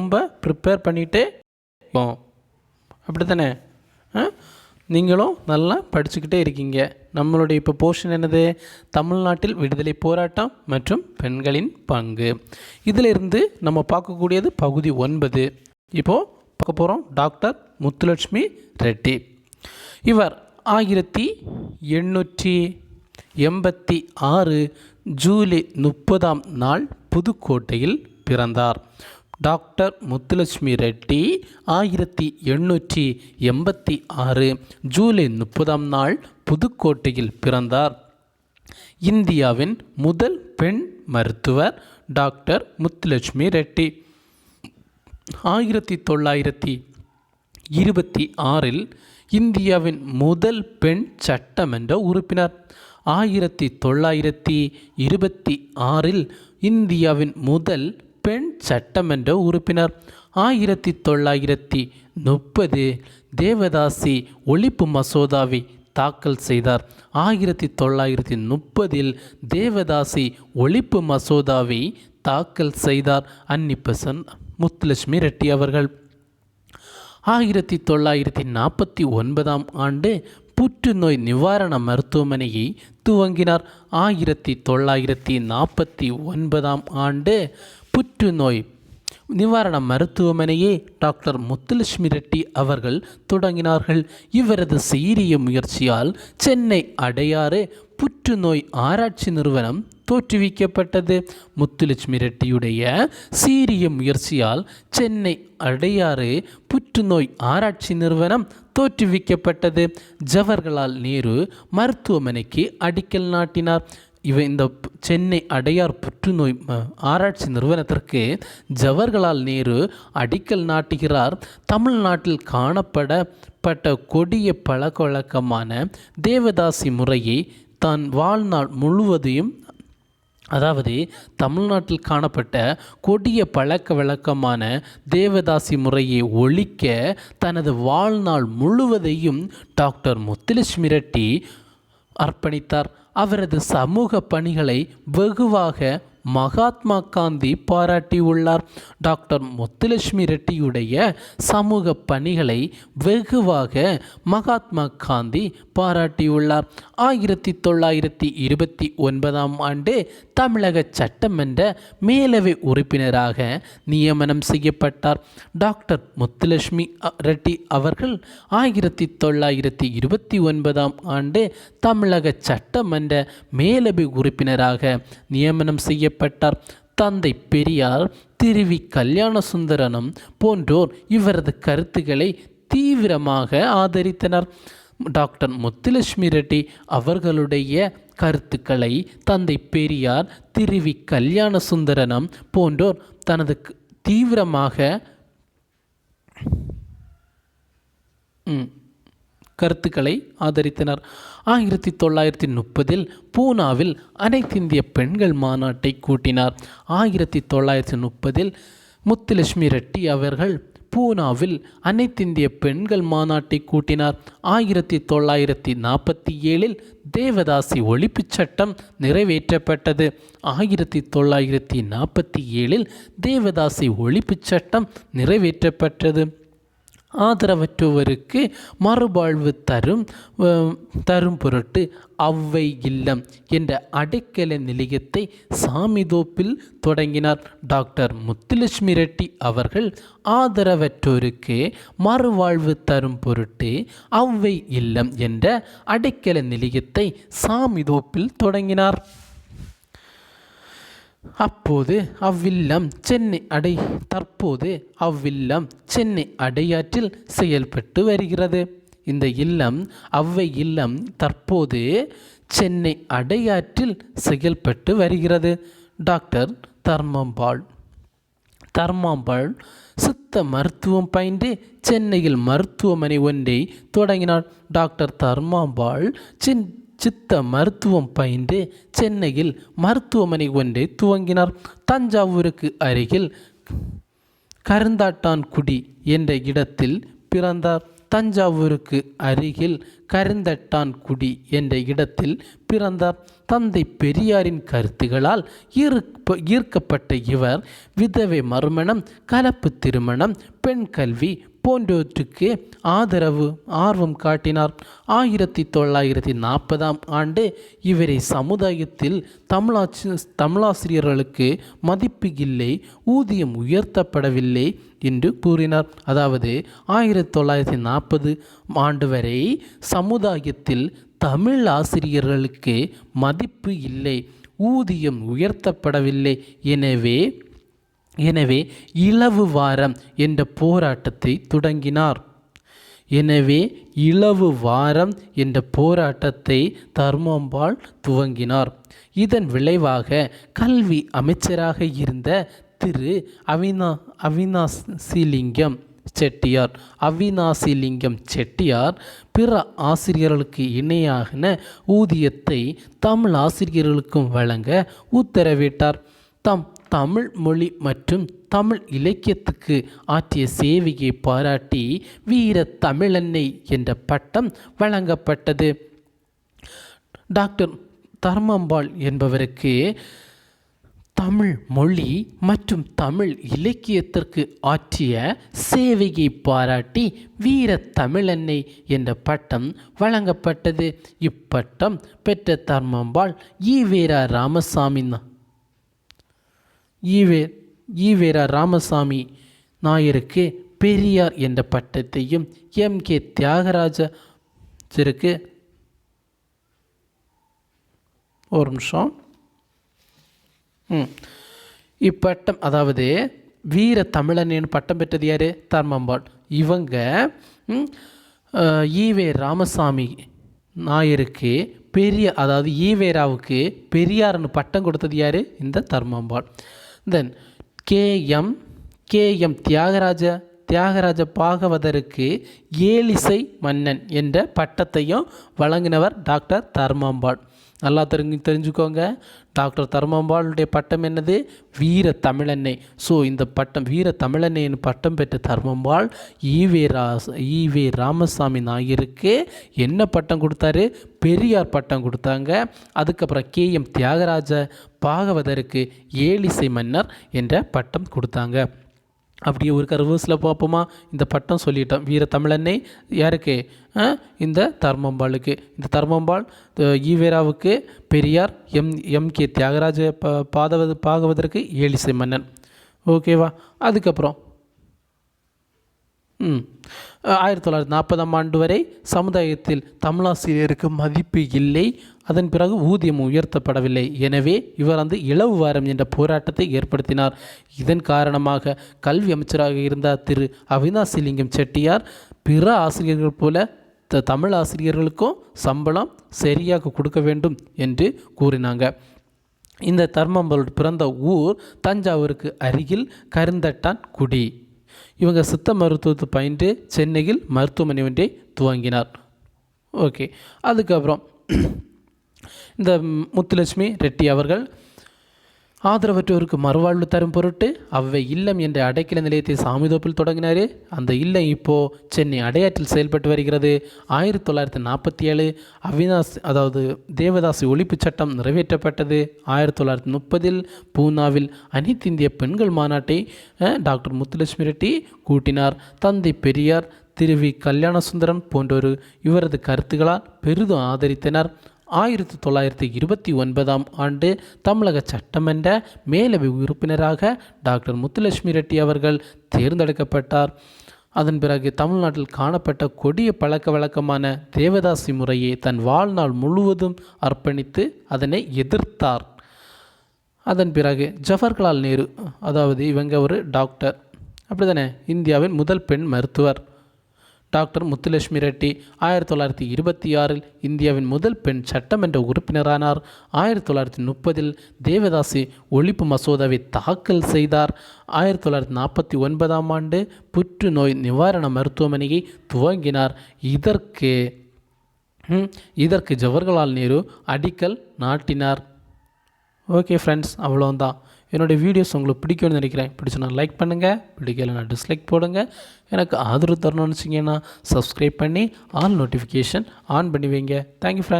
ரொம்ப ப்ரிப்பேர் பண்ணிகிட்டே போம். அப்படி தானே? நீங்களும் நல்லா படிச்சுக்கிட்டே இருக்கீங்க. நம்மளுடைய இப்போ போர்ஷன் என்னது? தமிழ்நாட்டில் விடுதலை போராட்டம் மற்றும் பெண்களின் பங்கு. இதிலிருந்து நம்ம பார்க்கக்கூடியது பகுதி 9. இப்போது பார்க்க போகிறோம் டாக்டர் முத்துலட்சுமி ரெட்டி. இவர் 1886 ஜூலை 30ஆம் நாள் புதுக்கோட்டையில் பிறந்தார். டாக்டர் முத்துலட்சுமி ரெட்டி 1886 ஜூலை 30ஆம் நாள் புதுக்கோட்டையில் பிறந்தார். இந்தியாவின் முதல் பெண் மருத்துவர் டாக்டர் முத்துலட்சுமி ரெட்டி. 1926 இந்தியாவின் முதல் பெண் சட்டமன்ற உறுப்பினர். 1926 இந்தியாவின் முதல் பெண் சட்டமன்ற உறுப்பினர். 1930 தேவதாசி ஒழிப்பு மசோதாவை தாக்கல் செய்தார். 1930 தேவதாசி ஒழிப்பு மசோதாவை தாக்கல் செய்தார் அன்னிபெசன்ட் முத்துலட்சுமி ரெட்டி அவர்கள். 1949ஆம் ஆண்டு புற்றுநோய் நிவாரண மருத்துவமனையை துவங்கினார். 1949ஆம் ஆண்டு புற்றுநோய் நிவாரண மருத்துவமனையை டாக்டர் முத்துலட்சுமி ரெட்டி அவர்கள் தொடங்கினார்கள். இவரது சீரிய முயற்சியால் சென்னை அடையாறு புற்றுநோய் ஆராய்ச்சி நிறுவனம் தோற்றுவிக்கப்பட்டது. முத்துலட்சுமி ரெட்டியுடைய சீரிய முயற்சியால் சென்னை அடையாறு புற்றுநோய் ஆராய்ச்சி நிறுவனம் தோற்றுவிக்கப்பட்டது. ஜவஹர்லால் நேரு மருத்துவமனைக்கு அடிக்கல் நாட்டினார். இந்த சென்னை அடையார் புற்றுநோய் ஆராய்ச்சி நிறுவனத்திற்கு ஜவஹர்லால் நேரு அடிக்கல் நாட்டுகிறார். தமிழ்நாட்டில் காணப்பட்ட கொடிய பழக்கவழக்கமான தேவதாசி முறையை தான் வாழ்நாள் முழுவதையும், அதாவது தமிழ்நாட்டில் காணப்பட்ட கொடிய பழக்க வழக்கமான தேவதாசி முறையை ஒழிக்க தனது வாழ்நாள் முழுவதையும் டாக்டர் முத்துலட்சுமி ரெட்டி அர்ப்பணித்தார். அவரது சமூக பணிகளை வெகுவாக மகாத்மா காந்தி பாராட்டியுள்ளார். டாக்டர் முத்துலட்சுமி ரெட்டியுடைய சமூக பணிகளை வெகுவாக மகாத்மா காந்தி பாராட்டியுள்ளார். 1929ஆம் ஆண்டு தமிழக சட்டமன்ற மேலவை உறுப்பினராக நியமனம் செய்யப்பட்டார். டாக்டர் முத்துலட்சுமி ரெட்டி அவர்கள் 1929ஆம் ஆண்டு தமிழக சட்டமன்ற மேலவை உறுப்பினராக நியமனம் செய்யப்பட்டார். தந்தை பெரியார், திருவி கல்யாணசுந்தரனும் போன்றோர் இவரது கருத்துக்களை தீவிரமாக ஆதரித்தனர். டாக்டர் முத்துலட்சுமி ரெட்டி அவர்களுடைய கருத்துக்களை தந்தை பெரியார், திருவி கல்யாணசுந்தரனும் போன்றோர் தனது தீவிரமாக கருத்துக்களை ஆதரித்தனர். 1930 பூனாவில் அனைத்திந்திய பெண்கள் மாநாட்டை கூட்டினார். 1930 முத்துலட்சுமி ரெட்டி அவர்கள் பூனாவில் அனைத்திந்திய பெண்கள் மாநாட்டை கூட்டினார். 1947 தேவதாசி ஒழிப்புச் சட்டம் நிறைவேற்றப்பட்டது. 1947 தேவதாசி ஒழிப்புச் சட்டம் நிறைவேற்றப்பட்டது. ஆதரவற்றோருக்கு மறுவாழ்வு தரும் பொருட்டு அவ்வை இல்லம் என்ற அடைக்கல நிலையத்தை சாமிதோப்பில் தொடங்கினார். டாக்டர் முத்துலட்சுமி ரெட்டி அவர்கள் ஆதரவற்றோருக்கு மறுவாழ்வு தரும் பொருட்டு அவ்வை இல்லம் என்ற அடைக்கல நிலையத்தை சாமிதோப்பில் தொடங்கினார். தற்போது அவ்வில்லம் சென்னை அடையாற்றில் செயல்பட்டு வருகிறது. இந்த இல்லம், அவ்வை இல்லம், தற்போது சென்னை அடையாற்றில் செயல்பட்டு வருகிறது. டாக்டர் தர்மாம்பாள் சித்த மருத்துவம் பயின்று சென்னையில் மருத்துவமனை ஒன்றை தொடங்கினார். டாக்டர் தர்மாம்பாள் சித்த மருத்துவம் பயின்று சென்னையில் மருத்துவமனை ஒன்றை துவங்கினார். தஞ்சாவூருக்கு அருகில் கருந்தாட்டான்குடி என்ற இடத்தில் பிறந்தார். தஞ்சாவூருக்கு அருகில் கருந்தட்டான்குடி என்ற இடத்தில் பிறந்தார். தந்தை பெரியாரின் கருத்துகளால் ஈர்க்கப்பட்ட இவர் விதவை மறுமணம், கலப்பு திருமணம், பெண் கல்வி போன்றவற்றுக்கு ஆர்வம் காட்டினார். 1940 ஆண்டு இவரை சமுதாயத்தில் தமிழாசிரியர்களுக்கு மதிப்பு இல்லை, ஊதியம் உயர்த்தப்படவில்லை என்று கூறினார். அதாவது 1940 ஆண்டு வரை சமுதாயத்தில் தமிழ் ஆசிரியர்களுக்கு மதிப்பு இல்லை, ஊதியம் உயர்த்தப்படவில்லை. எனவே இலவு வாரம் என்ற போராட்டத்தை தொடங்கினார். தர்மம்பாள் துவங்கினார். இதன் விளைவாக கல்வி அமைச்சராக இருந்த திரு அவினாசிலிங்கம் செட்டியார் பிற ஆசிரியர்களுக்கு இணையான ஊதியத்தை தமிழ் ஆசிரியர்களுக்கும் வழங்க உத்தரவிட்டார். தமிழ் மொழி மற்றும் தமிழ் இலக்கியத்துக்கு ஆற்றிய சேவையை பாராட்டி வீர தமிழன்னை என்ற பட்டம் வழங்கப்பட்டது. டாக்டர் தர்மம்பாள் என்பவருக்கு தமிழ் மொழி மற்றும் தமிழ் இலக்கியத்திற்கு ஆற்றிய சேவையை பாராட்டி வீர தமிழன்னை என்ற பட்டம் வழங்கப்பட்டது. இப்பட்டம் பெற்ற தர்மம்பாள் ஈவேரா ராமசாமி நாயருக்கு பெரியார் என்ற பட்டத்தையும் எம்.கே. தியாகராஜருக்கு இப்பட்டம், அதாவது வீர தமிழன் பட்டம் பெற்றது யார்? தர்மம்பாள். இவங்க ஈவே ராமசாமி நாயருக்கு அதாவது ஈவேராவுக்கு பெரியார்னு பட்டம் கொடுத்தது யார்? இந்த தர்மம்பாள். தென் கே.எம். தியாகராஜ பாகவதருக்கு ஏலிசை மன்னன் என்ற பட்டத்தையும் வழங்கினவர் டாக்டர் தர்மம்பாள். நல்லா தெரிஞ்சுக்கோங்க, டாக்டர் தர்மம்பாளுடைய பட்டம் என்னது? வீர தமிழன்னை. ஸோ இந்த பட்டம் வீர தமிழன்னையின் பட்டம் பெற்ற தர்மம்பாள் ஈவே ராமசாமி நாயருக்கு என்ன பட்டம் கொடுத்தாரு? பெரியார் பட்டம் கொடுத்தாங்க. அதுக்கப்புறம் கே.எம். தியாகராஜ பாகவதருக்கு ஏலிசை மன்னர் என்ற பட்டம் கொடுத்தாங்க. அப்படியே ஒரு ரிவர்ஸில் பார்ப்போமா? இந்த பட்டம் சொல்லிட்டோம். வீர தமிழன்னை யாருக்கு? இந்த தர்மம்பாளுக்கு. இந்த தர்மம்பாள் ஈவேராவுக்கு பெரியார், எம்.கே. தியாகராஜ பாகவதற்கு ஏலிசை மன்னன். ஓகேவா? அதுக்கப்புறம் 1940 ஆண்டு வரை சமுதாயத்தில் தமிழாசிரியருக்கு மதிப்பு இல்லை. அதன் பிறகு ஊதியம் உயர்த்தப்படவில்லை. எனவே இவர் இலவு வாரம் என்ற போராட்டத்தை ஏற்படுத்தினார். இதன் காரணமாக கல்வி அமைச்சராக இருந்த திரு அவினாசிலிங்கம் செட்டியார் பிற ஆசிரியர்கள் போல தமிழ் ஆசிரியர்களுக்கும் சம்பளம் சரியாக கொடுக்க வேண்டும் என்று கூறினாங்க. இந்த தர்மம்பாள் பிறந்த ஊர் தஞ்சாவூருக்கு அருகில் கருந்தட்டான்குடி. இவங்க சித்த மருத்துவத்தை பயின்று சென்னையில் மருத்துவமனை ஒன்றை துவங்கினார். ஓகே, அதுக்கப்புறம் இந்த முத்துலட்சுமி ரெட்டி அவர்கள் ஆதரவற்றோருக்கு மறுவாழ்வு தரும் பொருட்டு அவ்வை இல்லம் என்ற அடைக்கல நிலையத்தை சாமிதோப்பில் தொடங்கினார். அந்த இல்லம் இப்போது சென்னை அடையாற்றில் செயல்பட்டு வருகிறது. 1947 தேவதாசி ஒழிப்பு சட்டம் நிறைவேற்றப்பட்டது. 1930 பூனாவில் அனைத்து இந்திய பெண்கள் மாநாட்டை டாக்டர் முத்துலட்சுமி ரெட்டி கூட்டினார். தந்தை பெரியார், திருவி கல்யாணசுந்தரம் போன்றோர் இவரது கருத்துக்களால் பெரிதும் ஆதரித்தனர். 1929 ஆண்டு தமிழக சட்டமன்ற மேலவை உறுப்பினராக டாக்டர் முத்துலட்சுமி ரெட்டி அவர்கள் தேர்ந்தெடுக்கப்பட்டார். அதன் பிறகு தமிழ்நாட்டில் காணப்பட்ட கொடிய பழக்க வழக்கமான தேவதாசி முறையை தன் வாழ்நாள் முழுவதும் அர்ப்பணித்து அதனை எதிர்த்தார். அதன் பிறகு ஜவஹர்லால் நேரு, இவங்க ஒரு டாக்டர், அப்படிதானே, இந்தியாவின் முதல் பெண் மருத்துவர் டாக்டர் முத்துலட்சுமி ரெட்டி 1926 இந்தியாவின் முதல் பெண் சட்டமன்ற உறுப்பினரானார். 1930 தேவதாசி ஒழிப்பு மசோதாவை தாக்கல் செய்தார். 1949 ஆண்டு புற்றுநோய் நிவாரண மருத்துவமனையை துவங்கினார். இதற்கு ஜவஹர்லால் நேரு அடிக்கல் நாட்டினார். ஓகே ஃப்ரெண்ட்ஸ், அவ்வளோதான். என்னுடைய வீடியோஸ் உங்களுக்கு பிடிக்கும்னு நினைக்கிறேன். பிடிச்சுன்னா லைக் பண்ணுங்கள், பிடிக்கலைன்னா டிஸ்லைக் போடுங்க. எனக்கு ஆதரவு தரணும்னு வச்சிங்கன்னா சப்ஸ்கிரைப் பண்ணி ஆல் நோட்டிஃபிகேஷன் ஆன் பண்ணி வைங்க. Thank you friends.